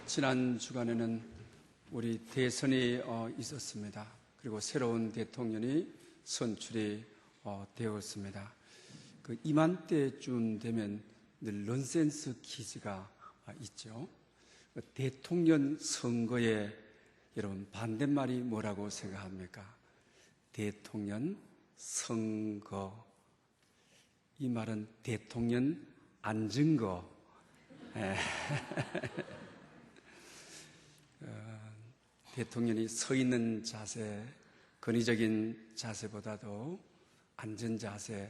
지난 주간에는 우리 대선이 있었습니다. 그리고 새로운 대통령이 선출이 되었습니다. 그 이맘때쯤 되면 늘 넌센스 퀴즈가 있죠. 대통령 선거에 여러분 반대말이 뭐라고 생각합니까? 대통령 선거. 이 말은 대통령 앉은 거. 대통령이 서 있는 자세, 권위적인 자세보다도 앉은 자세,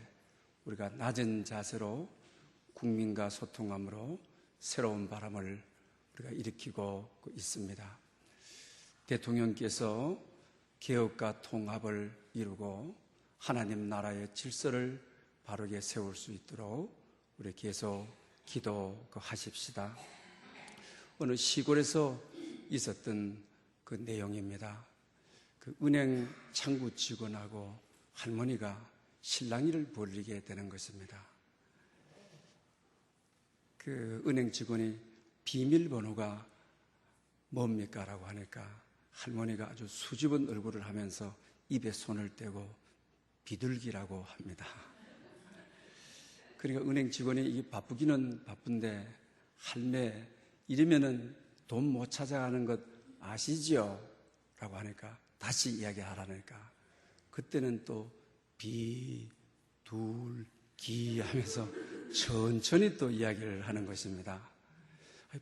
우리가 낮은 자세로 국민과 소통함으로 새로운 바람을 우리가 일으키고 있습니다. 대통령께서 개혁과 통합을 이루고 하나님 나라의 질서를 바르게 세울 수 있도록 우리 계속 기도하십시다. 어느 시골에서 있었던 그 내용입니다. 그 은행 창구 직원하고 할머니가 실랑이를 벌이게 되는 것입니다. 그 은행 직원이 비밀번호가 뭡니까? 라고 하니까 할머니가 아주 수줍은 얼굴을 하면서 입에 손을 떼고 비둘기라고 합니다. 그러니까 은행 직원이 바쁘기는 바쁜데 할매 이러면은 돈 못 찾아가는 것 아시죠? 라고 하니까 다시 이야기하라니까 그때는 또 비둘기 하면서 천천히 또 이야기를 하는 것입니다.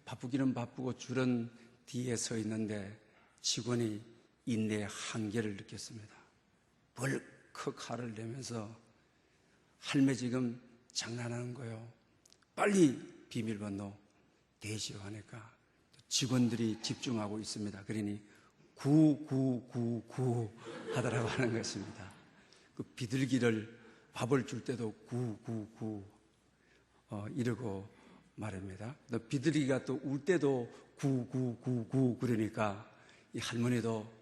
바쁘기는 바쁘고 줄은 뒤에 서 있는데 직원이 인내의 한계를 느꼈습니다. 벌컥 화를 내면서 할매 지금 장난하는 거요. 빨리 비밀번호 대시오 하니까 직원들이 집중하고 있습니다. 그러니 9999 하더라고 하는 것입니다. 그 비둘기를 밥을 줄 때도 999 이러고 말입니다. 비둘기가 또 울 때도 9999 그러니까 이 할머니도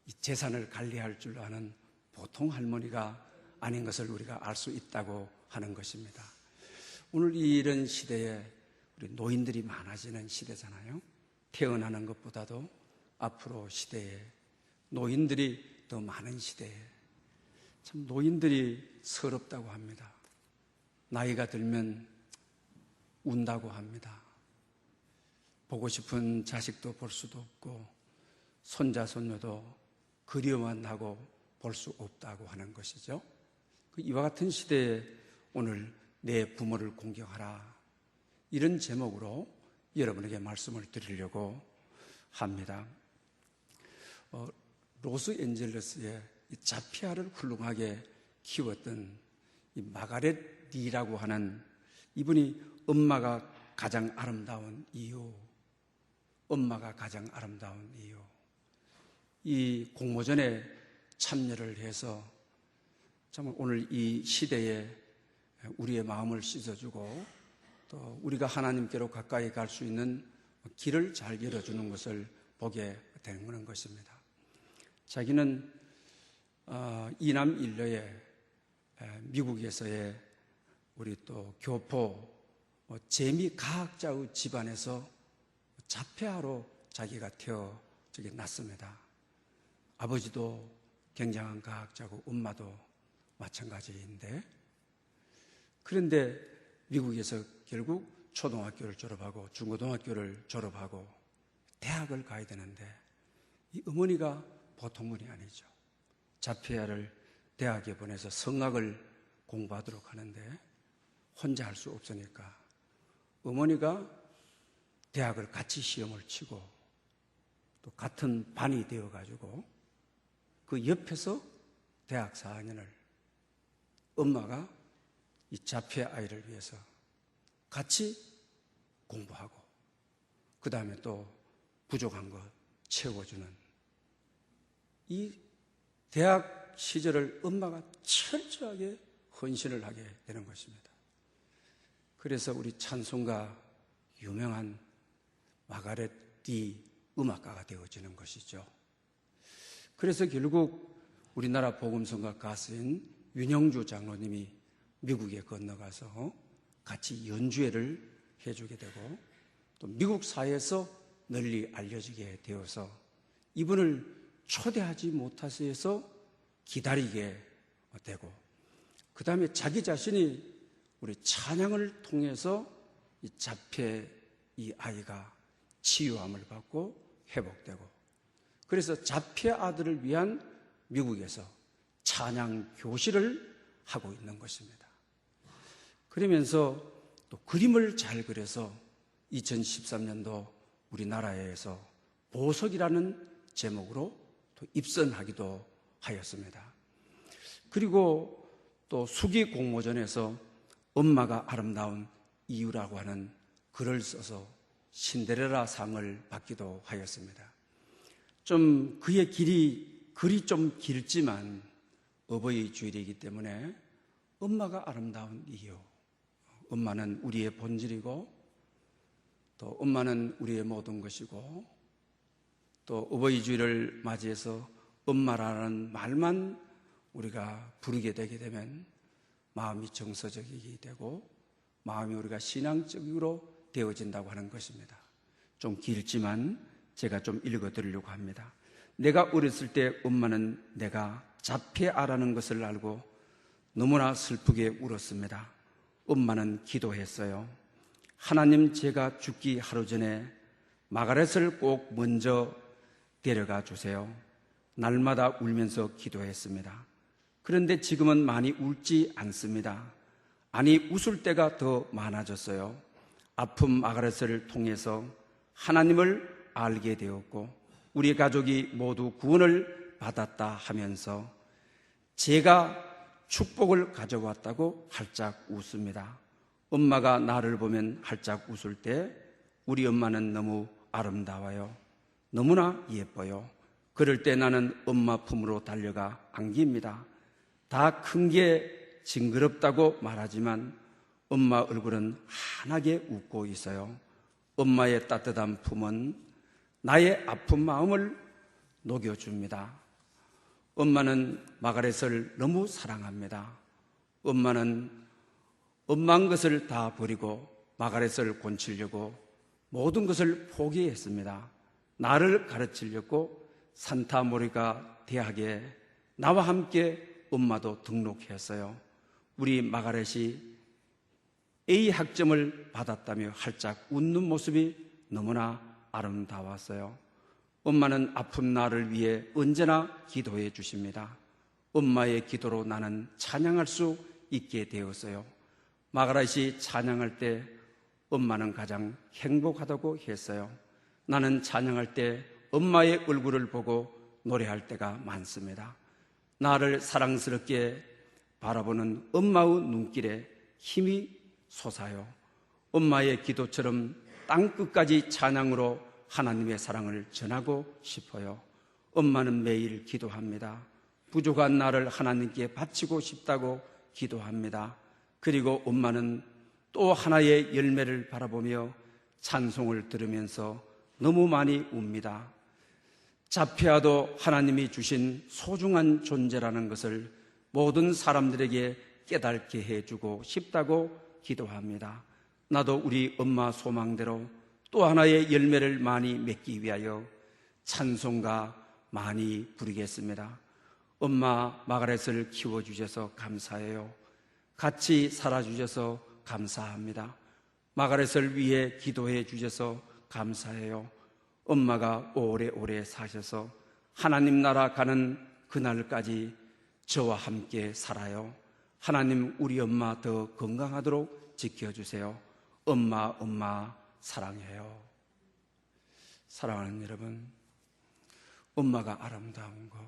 이 재산을 관리할 줄 아는 보통 할머니가 아닌 것을 우리가 알 수 있다고 하는 것입니다. 오늘 이런 시대에 우리 노인들이 많아지는 시대잖아요. 태어나는 것보다도 앞으로 시대에 노인들이 더 많은 시대에 참 노인들이 서럽다고 합니다. 나이가 들면 운다고 합니다. 보고 싶은 자식도 볼 수도 없고 손자 손녀도 그리워만 하고 볼 수 없다고 하는 것이죠. 이와 같은 시대에 오늘 내 부모를 공경하라 이런 제목으로 여러분에게 말씀을 드리려고 합니다. 로스앤젤레스의 자피아를 훌륭하게 키웠던 이 마가렛 리라고 하는 이분이 엄마가 가장 아름다운 이유, 엄마가 가장 아름다운 이유, 이 공모전에 참여를 해서 참 오늘 이 시대에 우리의 마음을 씻어주고 또 우리가 하나님께로 가까이 갈 수 있는 길을 잘 열어주는 것을 보게 되는 것입니다. 자기는 이남 일녀의 미국에서의 우리 또 교포 재미과학자의 집안에서 자폐아로 자기가 태어났습니다. 아버지도 굉장한 과학자고 엄마도 마찬가지인데 그런데 미국에서 결국 초등학교를 졸업하고 중고등학교를 졸업하고 대학을 가야 되는데 이 어머니가 보통 분이 아니죠. 자폐아를 대학에 보내서 성악을 공부하도록 하는데 혼자 할 수 없으니까 어머니가 대학을 같이 시험을 치고 또 같은 반이 되어가지고 그 옆에서 대학 4학년을 엄마가 이 자폐 아이를 위해서 같이 공부하고 그 다음에 또 부족한 것 채워주는 이 대학 시절을 엄마가 철저하게 헌신을 하게 되는 것입니다. 그래서 우리 찬송가 유명한 마가렛 리 음악가가 되어지는 것이죠. 그래서 결국 우리나라 복음성가 가수인 윤영주 장로님이 미국에 건너가서 같이 연주회를 해주게 되고 또 미국 사회에서 널리 알려지게 되어서 이분을 초대하지 못해서 기다리게 되고, 그 다음에 자기 자신이 우리 찬양을 통해서 이 자폐 이 아이가 치유함을 받고 회복되고, 그래서 자폐 아들을 위한 미국에서 찬양 교실을 하고 있는 것입니다. 그러면서 또 그림을 잘 그려서 2013년도 우리나라에서 보석이라는 제목으로 또 입선하기도 하였습니다. 그리고 또 수기 공모전에서 엄마가 아름다운 이유라고 하는 글을 써서 신데렐라 상을 받기도 하였습니다. 좀 그의 글이 좀 길지만 어버이 주일이기 때문에 엄마가 아름다운 이유, 엄마는 우리의 본질이고 또 엄마는 우리의 모든 것이고, 또 어버이 주일을 맞이해서 엄마라는 말만 우리가 부르게 되게 되면 마음이 정서적이게 되고 마음이 우리가 신앙적으로 되어진다고 하는 것입니다. 좀 길지만 제가 좀 읽어드리려고 합니다. 내가 어렸을 때 엄마는 내가 자폐아라는 것을 알고 너무나 슬프게 울었습니다. 엄마는 기도했어요. 하나님, 제가 죽기 하루 전에 마가렛을 꼭 먼저 데려가 주세요. 날마다 울면서 기도했습니다. 그런데 지금은 많이 울지 않습니다. 아니, 웃을 때가 더 많아졌어요. 아픈 마가렛을 통해서 하나님을 알게 되었고 우리 가족이 모두 구원을 받았다 하면서 제가 축복을 가져왔다고 활짝 웃습니다. 엄마가 나를 보면 활짝 웃을 때 우리 엄마는 너무 아름다워요. 너무나 예뻐요. 그럴 때 나는 엄마 품으로 달려가 안깁니다. 다 큰 게 징그럽다고 말하지만 엄마 얼굴은 환하게 웃고 있어요. 엄마의 따뜻한 품은 나의 아픈 마음을 녹여줍니다. 엄마는 마가렛을 너무 사랑합니다. 엄마는 엄마인 것을 다 버리고 마가렛을 곤치려고 모든 것을 포기했습니다. 나를 가르치려고 산타모니카 대학에 나와 함께 엄마도 등록했어요. 우리 마가렛이 A 학점을 받았다며 활짝 웃는 모습이 너무나 아름다웠어요. 엄마는 아픈 나를 위해 언제나 기도해 주십니다. 엄마의 기도로 나는 찬양할 수 있게 되었어요. 마가렛이 찬양할 때 엄마는 가장 행복하다고 했어요. 나는 찬양할 때 엄마의 얼굴을 보고 노래할 때가 많습니다. 나를 사랑스럽게 바라보는 엄마의 눈길에 힘이 솟아요. 엄마의 기도처럼 땅끝까지 찬양으로 하나님의 사랑을 전하고 싶어요. 엄마는 매일 기도합니다. 부족한 나를 하나님께 바치고 싶다고 기도합니다. 그리고 엄마는 또 하나의 열매를 바라보며 찬송을 들으면서 너무 많이 웁니다. 자폐아도 하나님이 주신 소중한 존재라는 것을 모든 사람들에게 깨닫게 해주고 싶다고 기도합니다. 나도 우리 엄마 소망대로 또 하나의 열매를 많이 맺기 위하여 찬송가 많이 부르겠습니다. 엄마 마가렛을 키워주셔서 감사해요. 같이 살아주셔서 감사합니다. 마가렛을 위해 기도해 주셔서 감사해요. 엄마가 오래오래 사셔서 하나님 나라 가는 그날까지 저와 함께 살아요. 하나님, 우리 엄마 더 건강하도록 지켜주세요. 엄마 사랑해요. 사랑하는 여러분, 엄마가 아름다운 거,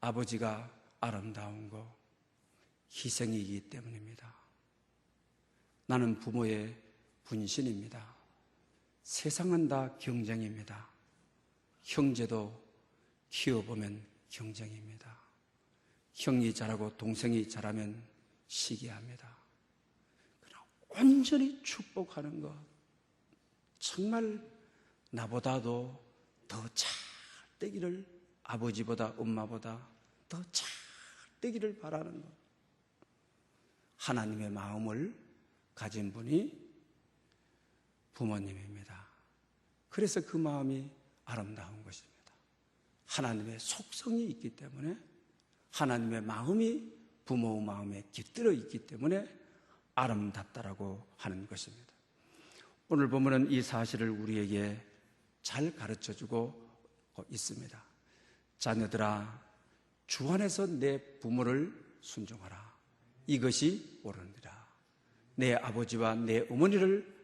아버지가 아름다운 거 희생이기 때문입니다. 나는 부모의 분신입니다. 세상은 다 경쟁입니다. 형제도 키워보면 경쟁입니다. 형이 잘하고 동생이 잘하면 시기합니다. 그러나 온전히 축복하는 것, 정말 나보다도 더 잘 되기를, 아버지보다 엄마보다 더 잘 되기를 바라는 것, 하나님의 마음을 가진 분이 부모님입니다. 그래서 그 마음이 아름다운 것입니다. 하나님의 속성이 있기 때문에, 하나님의 마음이 부모의 마음에 깃들어 있기 때문에 아름답다라고 하는 것입니다. 오늘 보면은 이 사실을 우리에게 잘 가르쳐주고 있습니다. 자녀들아, 주 안에서 내 부모를 순종하라. 이것이 옳으니라. 내 아버지와 내 어머니를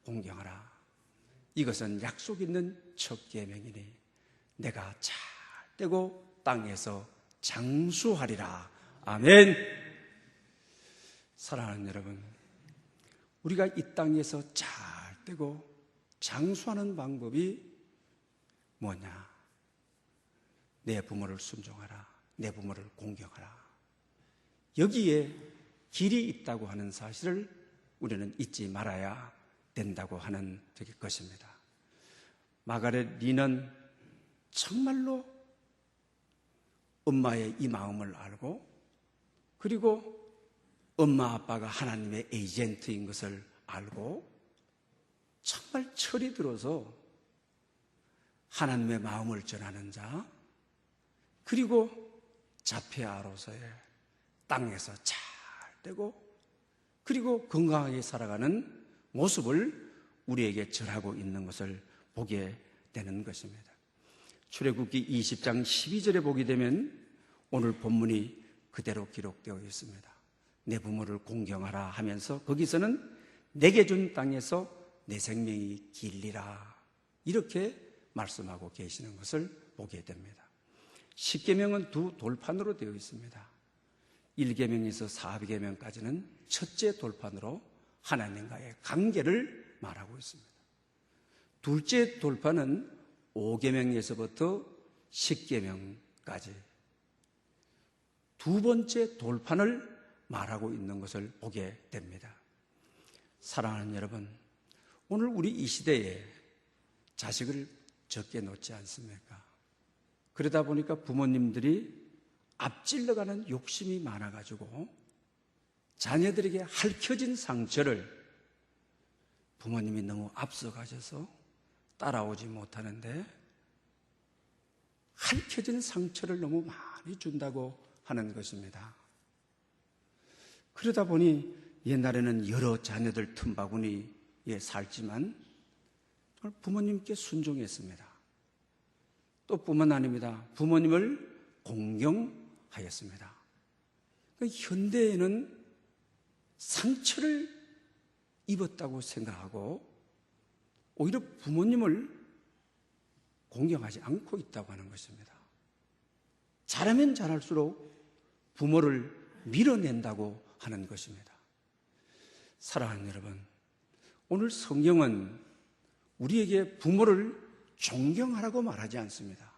공경하라. 이것은 약속 있는 첫 계명이니 내가 잘 되고 땅에서 장수하리라. 아멘. 사랑하는 여러분, 우리가 이 땅에서 잘 되고 장수하는 방법이 뭐냐? 내 부모를 순종하라. 내 부모를 공경하라. 여기에 길이 있다고 하는 사실을 우리는 잊지 말아야 된다고 하는 것입니다. 마가렛 리는 정말로 엄마의 이 마음을 알고, 그리고 엄마 아빠가 하나님의 에이전트인 것을 알고 정말 철이 들어서 하나님의 마음을 전하는 자, 그리고 자폐아로서의 땅에서 잘 되고 그리고 건강하게 살아가는 모습을 우리에게 전하고 있는 것을 보게 되는 것입니다. 출애굽기 20장 12절에 보게 되면 오늘 본문이 그대로 기록되어 있습니다. 내 부모를 공경하라 하면서 거기서는 내게 준 땅에서 내 생명이 길리라 이렇게 말씀하고 계시는 것을 보게 됩니다. 10계명은 두 돌판으로 되어 있습니다. 1계명에서 4계명까지는 첫째 돌판으로 하나님과의 관계를 말하고 있습니다. 둘째 돌판은 5계명에서부터 10계명까지 두 번째 돌판을 말하고 있는 것을 보게 됩니다. 사랑하는 여러분, 오늘 우리 이 시대에 자식을 적게 놓지 않습니까? 그러다 보니까 부모님들이 앞질러가는 욕심이 많아가지고 자녀들에게 핥혀진 상처를 부모님이 너무 앞서가셔서 따라오지 못하는데 핥혀진 상처를 너무 많이 준다고 하는 것입니다. 그러다 보니 옛날에는 여러 자녀들 틈바구니에 살지만 부모님께 순종했습니다. 또 뿐만 아닙니다. 부모님을 공경하였습니다. 현대에는 상처를 입었다고 생각하고 오히려 부모님을 공경하지 않고 있다고 하는 것입니다. 잘하면 잘할수록 부모를 밀어낸다고 하는 것입니다. 사랑하는 여러분, 오늘 성경은 우리에게 부모를 존경하라고 말하지 않습니다.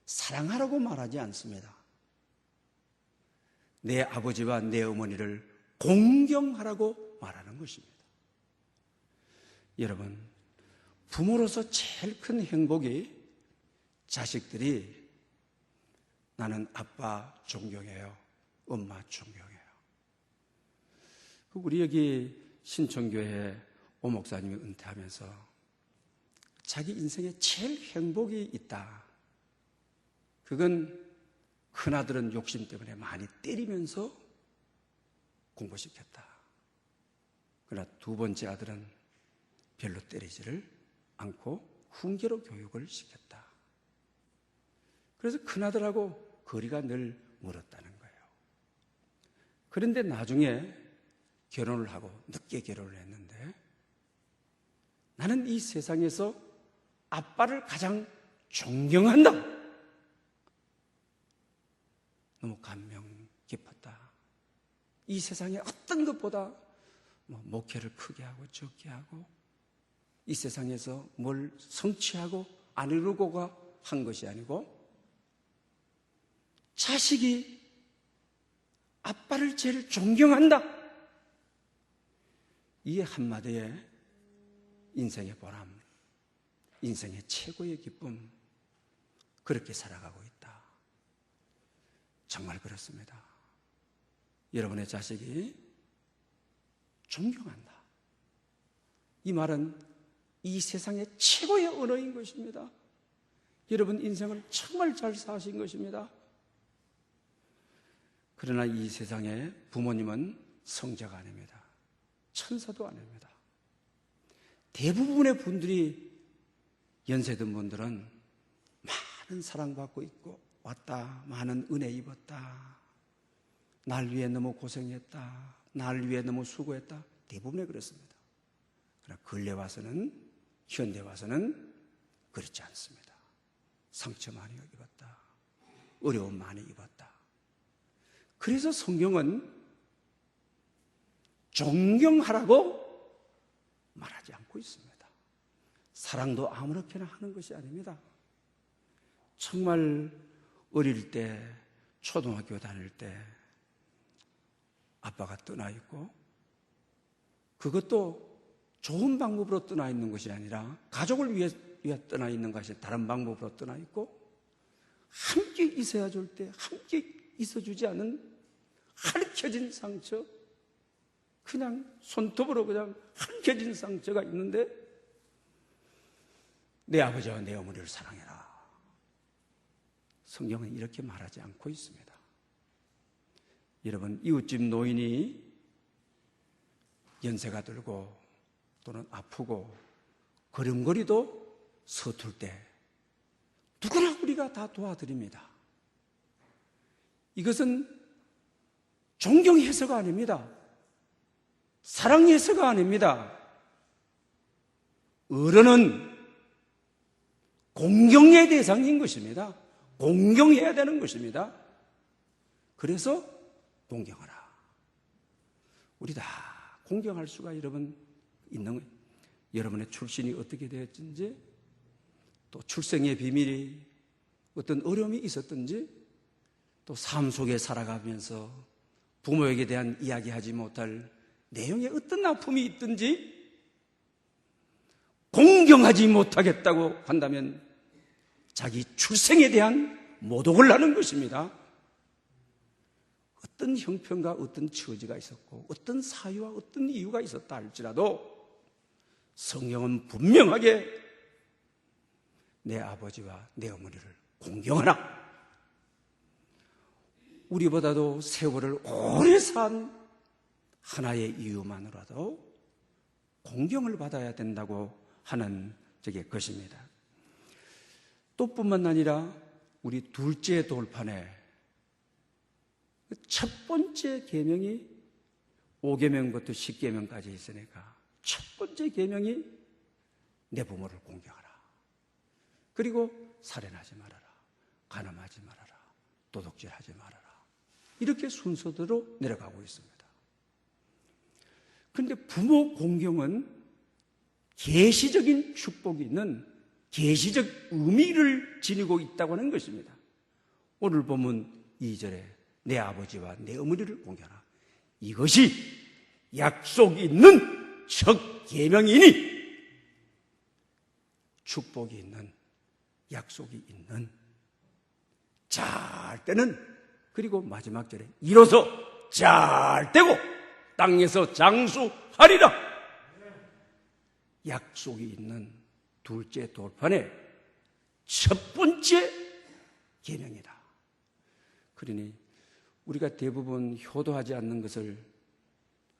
사랑하라고 말하지 않습니다. 내 아버지와 내 어머니를 공경하라고 말하는 것입니다. 여러분, 부모로서 제일 큰 행복이 자식들이 나는 아빠 존경해요, 엄마 존경해요. 우리 여기 신천교회 오 목사님이 은퇴하면서 자기 인생에 제일 행복이 있다. 그건 큰아들은 욕심 때문에 많이 때리면서 공부시켰다. 그러나 두 번째 아들은 별로 때리지를 않고 훈계로 교육을 시켰다. 그래서 큰아들하고 거리가 늘 멀었다는 거예요. 그런데 나중에 결혼을 하고 늦게 결혼을 했는데 나는 이 세상에서 아빠를 가장 존경한다. 너무 감명 깊었다. 이 세상에 어떤 것보다 목회를 크게 하고 적게 하고 이 세상에서 뭘 성취하고 안 이루고가 한 것이 아니고 자식이 아빠를 제일 존경한다. 이 한마디에 인생의 보람, 인생의 최고의 기쁨, 그렇게 살아가고 있다. 정말 그렇습니다. 여러분의 자식이 존경한다. 이 말은 이 세상의 최고의 언어인 것입니다. 여러분 인생을 정말 잘 사신 것입니다. 그러나 이 세상에 부모님은 성자가 아닙니다. 천사도 아닙니다. 대부분의 분들이 연세든 분들은 많은 사랑받고 있고 왔다, 많은 은혜 입었다, 날 위해 너무 고생했다, 날 위해 너무 수고했다, 대부분이 그렇습니다. 그러나 근래 와서는, 현대 와서는 그렇지 않습니다. 상처 많이 입었다, 어려움 많이 입었다. 그래서 성경은 존경하라고 말하지 않고 있습니다. 사랑도 아무렇게나 하는 것이 아닙니다. 정말 어릴 때, 초등학교 다닐 때 아빠가 떠나 있고, 그것도 좋은 방법으로 떠나 있는 것이 아니라 가족을 위해 떠나 있는 것이 다른 방법으로 떠나 있고, 함께 있어야 줄 때 함께 있어주지 않은 핥혀진 상처, 그냥 손톱으로 그냥 핥혀진 상처가 있는데, 내 아버지와 내 어머니를 사랑해라. 성경은 이렇게 말하지 않고 있습니다. 여러분, 이웃집 노인이 연세가 들고 또는 아프고 걸음걸이도 서툴 때 누구나 우리가 다 도와드립니다. 이것은 존경해서가 아닙니다. 사랑해서가 아닙니다. 어른은 공경의 대상인 것입니다. 공경해야 되는 것입니다. 그래서 공경하라. 우리 다 공경할 수가 여러분 있는 거예요. 여러분의 출신이 어떻게 되었든지, 또 출생의 비밀이 어떤 어려움이 있었든지, 또 삶 속에 살아가면서 부모에게 대한 이야기하지 못할 내용에 어떤 아픔이 있든지, 공경하지 못하겠다고 한다면 자기 출생에 대한 모독을 하는 것입니다. 어떤 형편과 어떤 처지가 있었고 어떤 사유와 어떤 이유가 있었다 할지라도 성경은 분명하게 내 아버지와 내 어머니를 공경하라. 우리보다도 세월을 오래 산 하나의 이유만으로도 공경을 받아야 된다고 하는 것입니다. 또 뿐만 아니라 우리 둘째 돌판에 첫 번째 계명이 5계명부터 10계명까지 있으니까 첫 번째 계명이 내 부모를 공경하라. 그리고 살인하지 말아라, 간음하지 말아라, 도둑질하지 말아라. 이렇게 순서대로 내려가고 있습니다. 그런데 부모 공경은 계시적인 축복이 있는 계시적 의미를 지니고 있다고 하는 것입니다. 오늘 본문 2절에 내 아버지와 내 어머니를 공경하라. 이것이 약속이 있는 첫 계명이니, 축복이 있는, 약속이 있는, 잘 때는, 그리고 마지막 절에 이로써 잘 되고 땅에서 장수하리라. 약속이 있는 둘째 돌판의 첫 번째 계명이다. 그러니 우리가 대부분 효도하지 않는 것을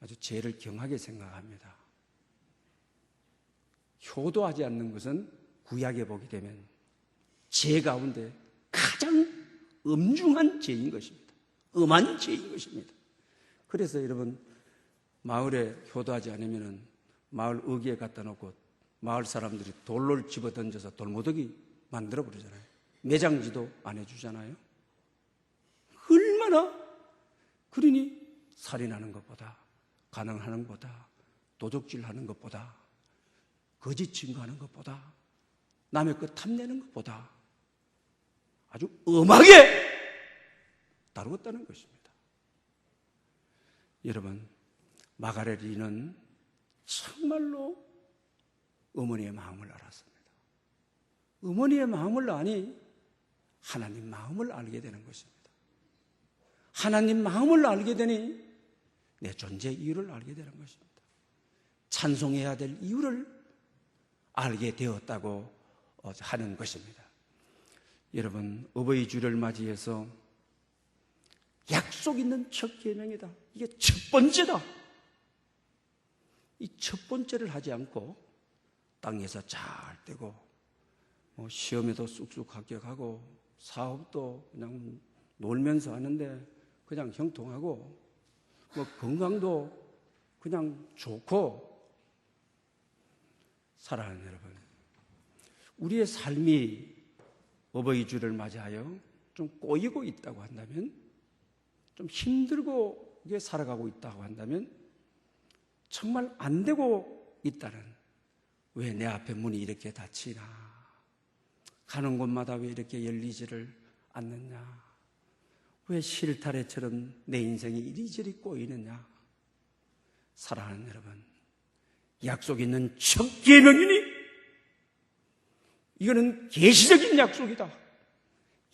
아주 죄를 경하게 생각합니다. 효도하지 않는 것은 구약에 보게 되면 죄 가운데 가장 엄중한 죄인 것입니다. 엄한 죄인 것입니다. 그래서 여러분, 마을에 효도하지 않으면 마을 어귀에 갖다 놓고 마을 사람들이 돌로 집어 던져서 돌무더기 만들어 버리잖아요. 매장지도 안 해주잖아요. 얼마나, 그러니 살인하는 것보다, 간음하는 것보다, 도둑질하는 것보다, 거짓 증거하는 것보다, 남의 것 탐내는 것보다 아주 엄하게 다루었다는 것입니다. 여러분, 마가레리는 정말로 어머니의 마음을 알았습니다. 어머니의 마음을 아니 하나님 마음을 알게 되는 것입니다. 하나님 마음을 알게 되니 내 존재 이유를 알게 되는 것입니다. 찬송해야 될 이유를 알게 되었다고 하는 것입니다. 여러분, 어버이 주를 맞이해서 약속 있는 첫 계명이다. 이게 첫 번째다. 이 첫 번째를 하지 않고 땅에서 잘 되고 시험에도 쑥쑥 합격하고 사업도 그냥 놀면서 하는데 그냥 형통하고 건강도 그냥 좋고, 사랑하는 여러분, 우리의 삶이 어버이 주를 맞이하여 좀 꼬이고 있다고 한다면, 좀 힘들고 살아가고 있다고 한다면, 정말 안 되고 있다는, 왜 내 앞에 문이 이렇게 닫히나, 가는 곳마다 왜 이렇게 열리지를 않느냐, 왜 실타래처럼 내 인생이 이리저리 꼬이느냐. 사랑하는 여러분, 약속 있는 첫 계명이니 이거는 계시적인 약속이다.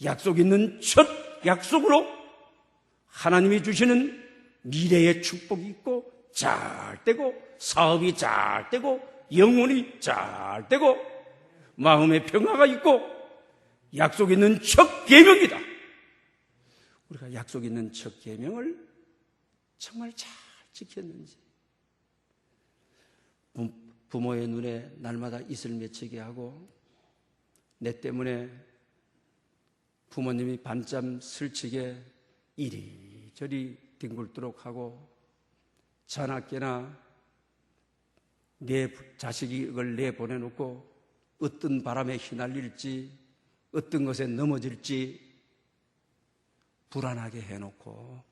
약속 있는 첫 약속으로 하나님이 주시는 미래의 축복이 있고, 잘 되고, 사업이 잘 되고, 영혼이 잘 되고, 마음의 평화가 있고, 약속 있는 첫 계명이다. 우리가 약속 있는 첫 계명을 정말 잘 지켰는지, 부모의 눈에 날마다 이슬 맺히게 하고, 내 때문에 부모님이 밤잠 설치게 이리저리 뒹굴도록 하고, 전학계나 내 자식이 이걸 내보내놓고 어떤 바람에 휘날릴지, 어떤 것에 넘어질지 불안하게 해놓고,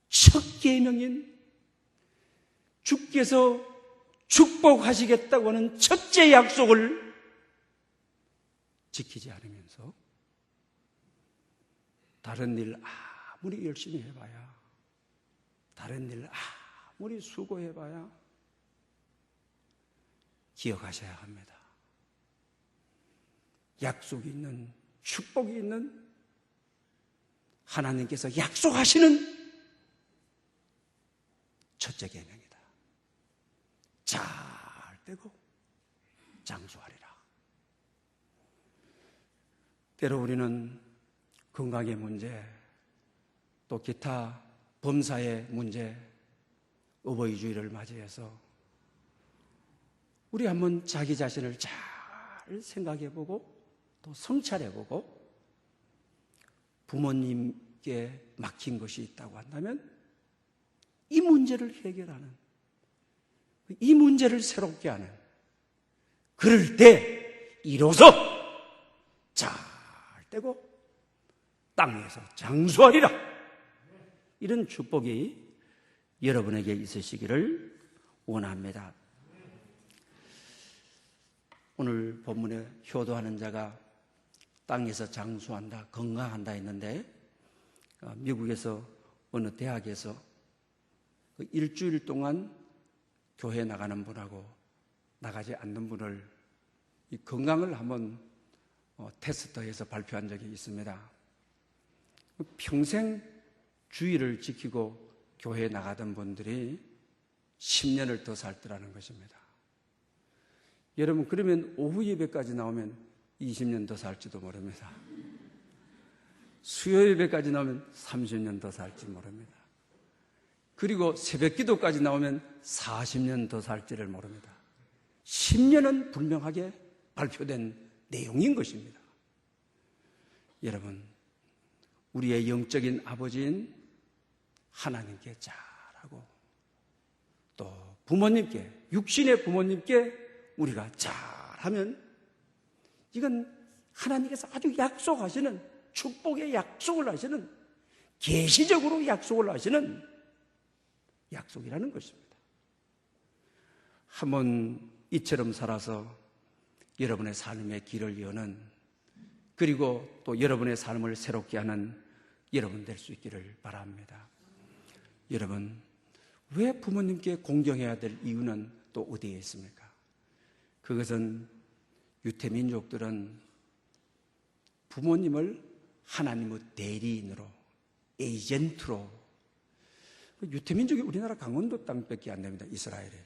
첫 계명인 주께서 축복하시겠다고 하는 첫째 약속을 지키지 않으면서 다른 일 아무리 열심히 해봐야, 다른 일 아무리 수고해봐야 기억하셔야 합니다. 약속이 있는, 축복이 있는 하나님께서 약속하시는 첫째 계명이다. 잘 되고 장수하리라. 때로 우리는 건강의 문제, 또 기타 범사의 문제, 어버이 주일을 맞이해서 우리 한번 자기 자신을 잘 생각해보고 또 성찰해보고, 부모님께 막힌 것이 있다고 한다면 이 문제를 해결하는, 이 문제를 새롭게 하는, 그럴 때 이로써 잘 되고 땅에서 장수하리라. 이런 축복이 여러분에게 있으시기를 원합니다. 오늘 본문에 효도하는 자가 땅에서 장수한다, 건강한다 했는데, 미국에서 어느 대학에서 일주일 동안 교회 나가는 분하고 나가지 않는 분을 이 건강을 한번 테스트해서 발표한 적이 있습니다. 평생 주의를 지키고 교회에 나가던 분들이 10년을 더 살더라는 것입니다. 여러분, 그러면 오후 예배까지 나오면 20년 더 살지도 모릅니다. 수요 예배까지 나오면 30년 더 살지 모릅니다. 그리고 새벽 기도까지 나오면 40년 더 살지를 모릅니다. 10년은 분명하게 발표된 내용인 것입니다. 여러분, 우리의 영적인 아버지인 하나님께 잘하고, 또 부모님께, 육신의 부모님께 우리가 잘하면, 이건 하나님께서 아주 약속하시는, 축복의 약속을 하시는, 계시적으로 약속을 하시는 약속이라는 것입니다. 한번 이처럼 살아서 여러분의 삶의 길을 여는, 그리고 또 여러분의 삶을 새롭게 하는 여러분 될 수 있기를 바랍니다. 여러분, 왜 부모님께 공경해야 될 이유는 또 어디에 있습니까? 그것은 유태민족들은 부모님을 하나님의 대리인으로, 에이전트로, 유태민족이 우리나라 강원도 땅밖에 안 됩니다. 이스라엘에.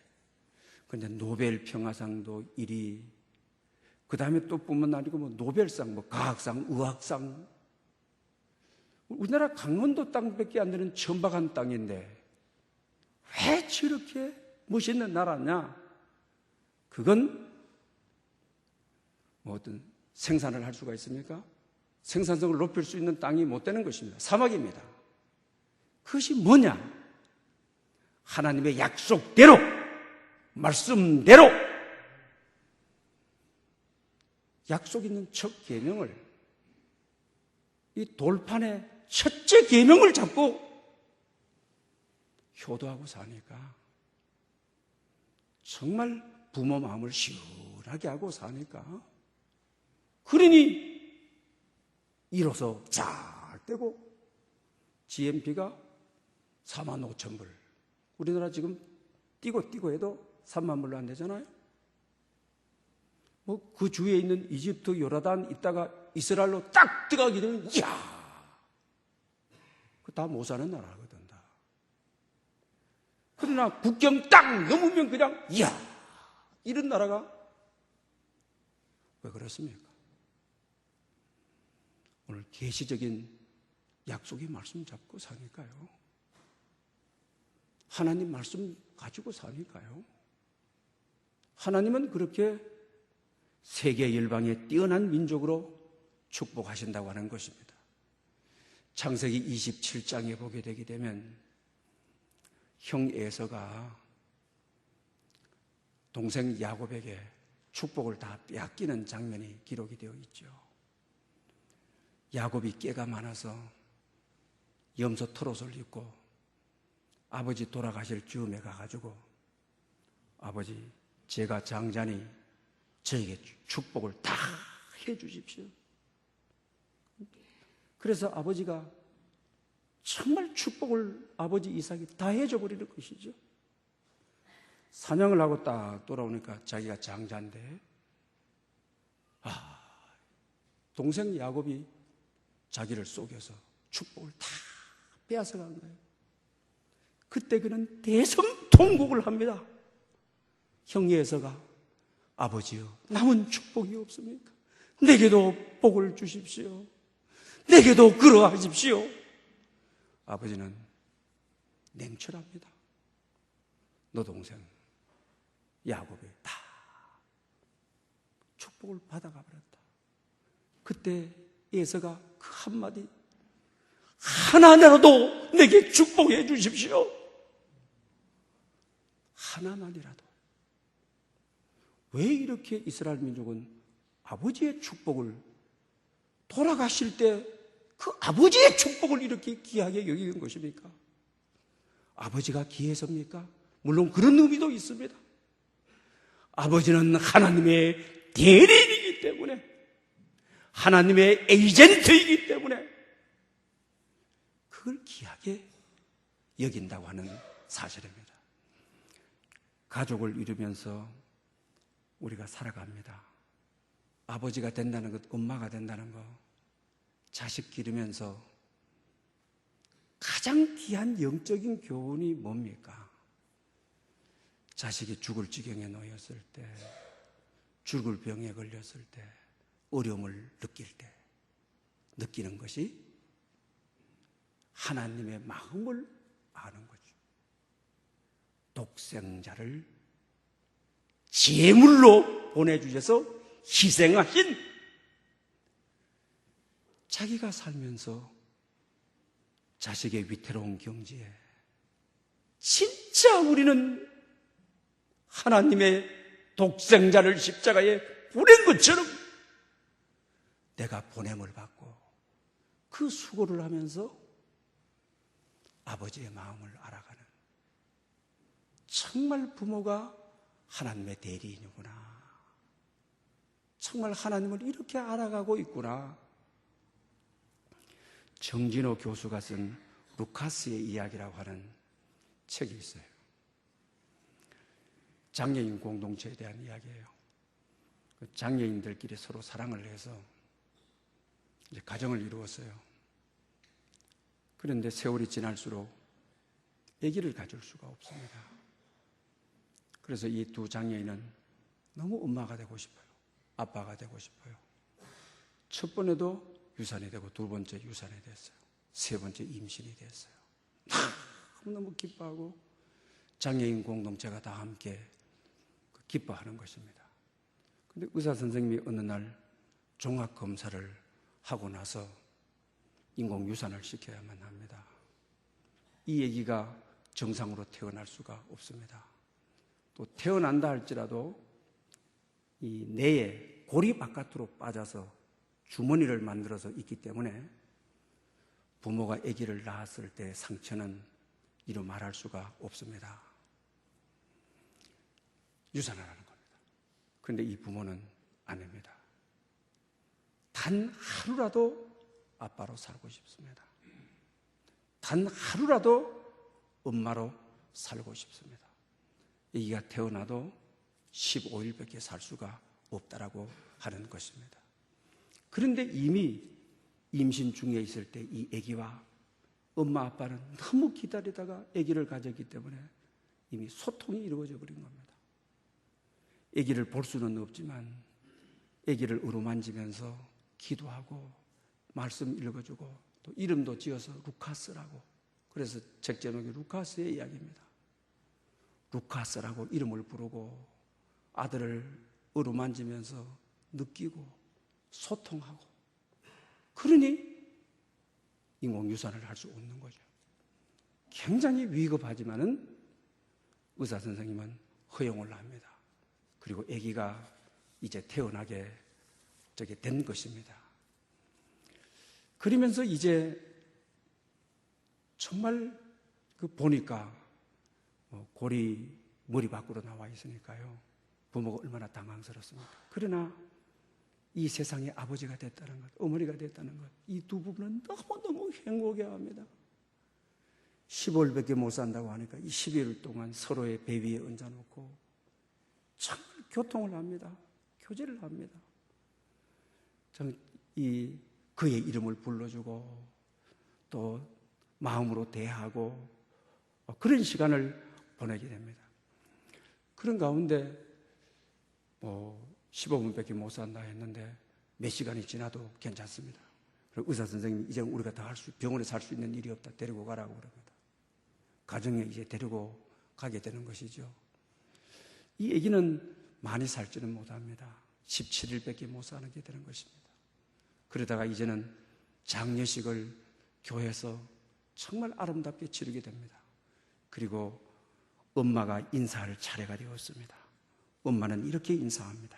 근데 노벨 평화상도 1위, 그 다음에 또 뿐만 아니고 뭐 노벨상, 뭐 과학상, 의학상. 우리나라 강원도 땅밖에 안 되는 천박한 땅인데 왜 저렇게 멋있는 나라냐? 그건 뭐 어떤 생산을 할 수가 있습니까? 생산성을 높일 수 있는 땅이 못 되는 것입니다. 사막입니다. 그것이 뭐냐? 하나님의 약속대로, 말씀대로 약속 있는 첫 계명을, 이 돌판의 첫째 계명을 잡고 효도하고 사니까, 정말 부모 마음을 시원하게 하고 사니까, 그러니 이로써 잘 되고 GNP가 45,000불. 우리나라 지금 띄고 해도 3만 불로 안 되잖아요. 뭐 그 주위에 있는 이집트, 요르단 있다가 이스라엘로 딱 들어가게 되면 이야, 그 다 못 사는 나라거든 다. 그러나 국경 딱 넘으면 그냥 이야, 이런 나라가 왜 그렇습니까? 오늘 계시적인 약속의 말씀 잡고 사니까요. 하나님 말씀 가지고 사니까요. 하나님은 그렇게 세계 열방에 뛰어난 민족으로 축복하신다고 하는 것입니다. 창세기 27장에 보게 되게 되면 형 에서가 동생 야곱에게 축복을 다 빼앗기는 장면이 기록이 되어 있죠. 야곱이 깨가 많아서 염소 털옷을 입고 아버지 돌아가실 즈음에 가가지고, 아버지 제가 장자니 저에게 축복을 다 해주십시오. 그래서 아버지가 정말 축복을 아버지 이삭이 다 해줘버리는 것이죠. 사냥을 하고 딱 돌아오니까 자기가 장자인데, 동생 야곱이 자기를 속여서 축복을 다 빼앗아간 거예요. 그때 그는 대성통곡을 합니다. 형 에서가 아버지여, 남은 축복이 없습니까? 내게도 복을 주십시오. 내게도 그러하십시오. 아버지는 냉철합니다. 너 동생 야곱이 다 축복을 받아가 버렸다. 그때 에서가 그 한마디, 하나만이라도 내게 축복해 주십시오. 하나만이라도. 왜 이렇게 이스라엘 민족은 아버지의 축복을, 돌아가실 때 그 아버지의 축복을 이렇게 귀하게 여기는 것입니까? 아버지가 귀해서입니까? 물론 그런 의미도 있습니다. 아버지는 하나님의 대리인이기 때문에, 하나님의 에이전트이기 때문에 그걸 귀하게 여긴다고 하는 사실입니다. 가족을 이루면서 우리가 살아갑니다. 아버지가 된다는 것, 엄마가 된다는 것, 자식 기르면서 가장 귀한 영적인 교훈이 뭡니까? 자식이 죽을 지경에 놓였을 때, 죽을 병에 걸렸을 때, 어려움을 느낄 때 느끼는 것이 하나님의 마음을 아는 거죠. 독생자를 제물로 보내주셔서 희생하신, 자기가 살면서 자식의 위태로운 경지에 진짜 우리는 하나님의 독생자를 십자가에 보낸 것처럼 내가 보냄을 받고 그 수고를 하면서 아버지의 마음을 알아가는, 정말 부모가 하나님의 대리인이구나, 정말 하나님을 이렇게 알아가고 있구나. 정진호 교수가 쓴 루카스의 이야기라고 하는 책이 있어요. 장애인 공동체에 대한 이야기예요. 장애인들끼리 서로 사랑을 해서 이제 가정을 이루었어요. 그런데 세월이 지날수록 아기를 가질 수가 없습니다. 그래서 이 두 장애인은 너무 엄마가 되고 싶어요. 아빠가 되고 싶어요. 첫 번에도 유산이 되고 두 번째 유산이 됐어요. 세 번째 임신이 됐어요. 너무 기뻐하고 장애인 공동체가 다 함께 기뻐하는 것입니다. 그런데 의사 선생님이 어느 날 종합 검사를 하고 나서 인공 유산을 시켜야만 합니다. 이 아기가 정상으로 태어날 수가 없습니다. 또 태어난다 할지라도 이 뇌에 골이 바깥으로 빠져서 주머니를 만들어서 있기 때문에 부모가 아기를 낳았을 때 상처는 이루 말할 수가 없습니다. 유산을 하는 겁니다. 그런데 이 부모는 아닙니다. 단 하루라도 아빠로 살고 싶습니다. 단 하루라도 엄마로 살고 싶습니다. 아기가 태어나도 15일밖에 살 수가 없다라고 하는 것입니다. 그런데 이미 임신 중에 있을 때 이 아기와 엄마 아빠는 너무 기다리다가 아기를 가졌기 때문에 이미 소통이 이루어져 버린 겁니다. 아기를 볼 수는 없지만 아기를 어루만지면서 기도하고 말씀 읽어주고 또 이름도 지어서 루카스라고, 그래서 책 제목이 루카스의 이야기입니다. 루카스라고 이름을 부르고 아들을 어루만지면서 느끼고 소통하고, 그러니 인공유산을 할 수 없는 거죠. 굉장히 위급하지만은 의사 선생님은 허용을 합니다. 그리고 아기가 이제 태어나게 된 것입니다. 그러면서 이제 정말 보니까 골이 머리 밖으로 나와 있으니까요. 부모가 얼마나 당황스럽습니까? 그러나 이 세상에 아버지가 됐다는 것, 어머니가 됐다는 것, 이 두 부부는 너무너무 행복해합니다. 10월밖에 못 산다고 하니까 이 12일 동안 서로의 배 위에 얹어놓고 정말 교통을 합니다. 교제를 합니다. 그의 이름을 불러주고 또 마음으로 대하고 그런 시간을 보내게 됩니다. 그런 가운데 15분밖에 못 산다 했는데 몇 시간이 지나도 괜찮습니다. 그리고 의사 선생님이 이제 우리가 다 병원에서 할 수 있는 일이 없다, 데리고 가라고 그럽니다. 가정에 이제 데리고 가게 되는 것이죠. 이 아기는 많이 살지는 못합니다. 17일밖에 못 사게 되는 것입니다. 그러다가 이제는 장례식을 교회에서 정말 아름답게 치르게 됩니다. 그리고 엄마가 인사할 차례가 되었습니다. 엄마는 이렇게 인사합니다.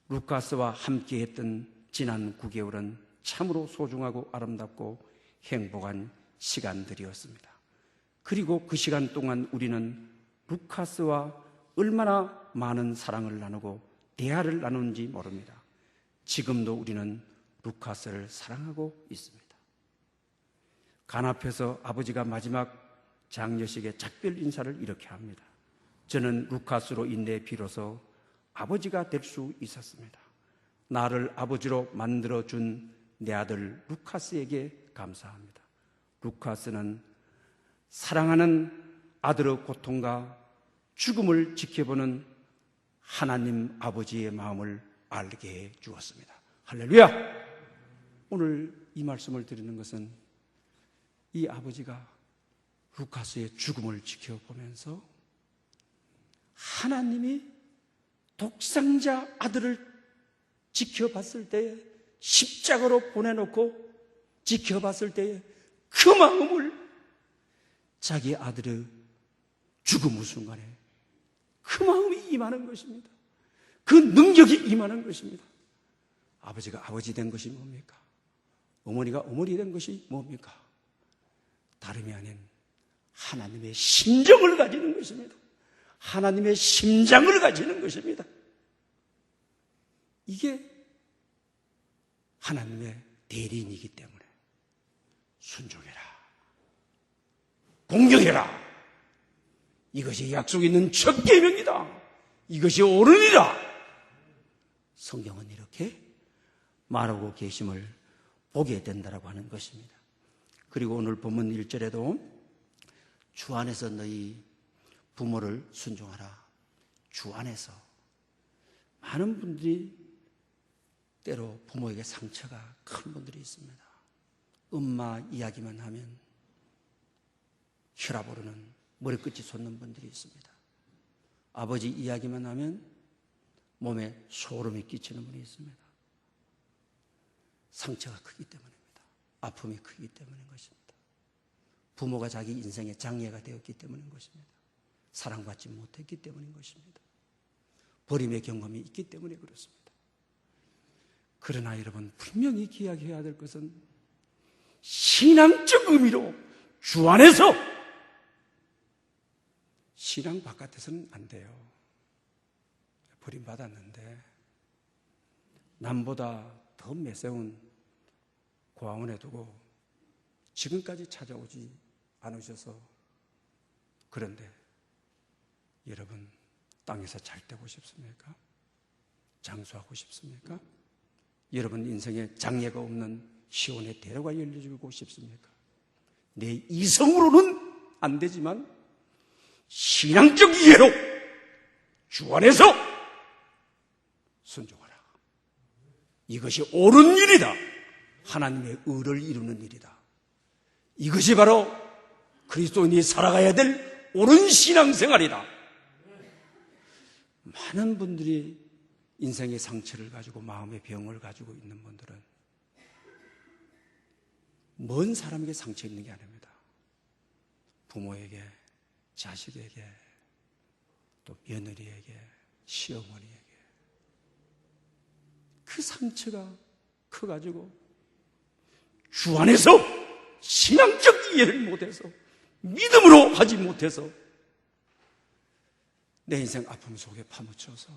루카스와 함께했던 지난 9개월은 참으로 소중하고 아름답고 행복한 시간들이었습니다. 그리고 그 시간 동안 우리는 루카스와 얼마나 많은 사랑을 나누고 대화를 나누는지 모릅니다. 지금도 우리는 루카스를 사랑하고 있습니다. 간앞에서 아버지가 마지막 장례식의 작별 인사를 이렇게 합니다. 저는 루카스로 인해 비로소 아버지가 될 수 있었습니다. 나를 아버지로 만들어준 내 아들 루카스에게 감사합니다. 루카스는 사랑하는 아들의 고통과 죽음을 지켜보는 하나님 아버지의 마음을 알게 해 주었습니다. 할렐루야! 오늘 이 말씀을 드리는 것은 이 아버지가 루카스의 죽음을 지켜보면서 하나님이 독생자 아들을 지켜봤을 때에, 십자가로 보내놓고 지켜봤을 때에 그 마음을 자기 아들의 죽음 순간에 그 마음이 임하는 것입니다. 그 능력이 임하는 것입니다. 아버지가 아버지 된 것이 뭡니까? 어머니가 어머니 된 것이 뭡니까? 다름이 아닌 하나님의 심정을 가지는 것입니다. 하나님의 심장을 가지는 것입니다. 이게 하나님의 대리인이기 때문에 순종해라, 공경해라, 이것이 약속 있는 첫 계명이다, 이것이 옳으니라. 성경은 이렇게 말하고 계심을 보게 된다라고 하는 것입니다. 그리고 오늘 본문 1절에도 주 안에서 너희 부모를 순종하라, 주 안에서 많은 분들이 때로 부모에게 상처가 큰 분들이 있습니다. 엄마 이야기만 하면 혈압 오르는 머리끝이 솟는 분들이 있습니다. 아버지 이야기만 하면 몸에 소름이 끼치는 분이 있습니다. 상처가 크기 때문입니다. 아픔이 크기 때문인 것입니다. 부모가 자기 인생의 장애가 되었기 때문인 것입니다. 사랑받지 못했기 때문인 것입니다. 버림의 경험이 있기 때문에 그렇습니다. 그러나 여러분, 분명히 기억해야 될 것은 신앙적 의미로 주 안에서, 신앙 바깥에서는 안 돼요. 버림받았는데 남보다 더 매세운 고아원에 두고 지금까지 찾아오지 않으셔서, 그런데 여러분, 땅에서 잘 되고 싶습니까? 장수하고 싶습니까? 여러분 인생에 장애가 없는 시온의 대로가 열려주고 싶습니까? 내 이성으로는 안 되지만 신앙적 이해로 주 안에서 순종하라. 이것이 옳은 일이다. 하나님의 의를 이루는 일이다. 이것이 바로 그리스도인이 살아가야 될 옳은 신앙생활이다. 많은 분들이 인생의 상처를 가지고 마음의 병을 가지고 있는 분들은 먼 사람에게 상처 있는 게 아닙니다. 부모에게, 자식에게, 또 며느리에게, 시어머니에게 그 상처가 커가지고 주 안에서 신앙적 이해를 못해서, 믿음으로 하지 못해서 내 인생 아픔 속에 파묻혀서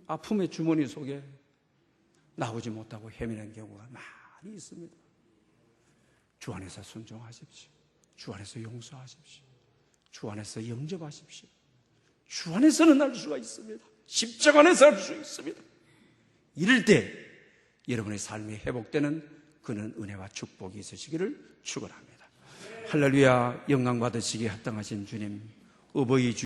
아픔의 주머니 속에 나오지 못하고 헤매는 경우가 많이 있습니다. 주 안에서 순종하십시오. 주 안에서 용서하십시오. 주 안에서 영접하십시오. 주 안에서는 할 수가 있습니다. 십자가 안에서 할 수 있습니다. 이럴 때 여러분의 삶이 회복되는 그는 은혜와 축복이 있으시기를 축원합니다. 할렐루야. 영광 받으시기에 합당하신 주님, 어버이 주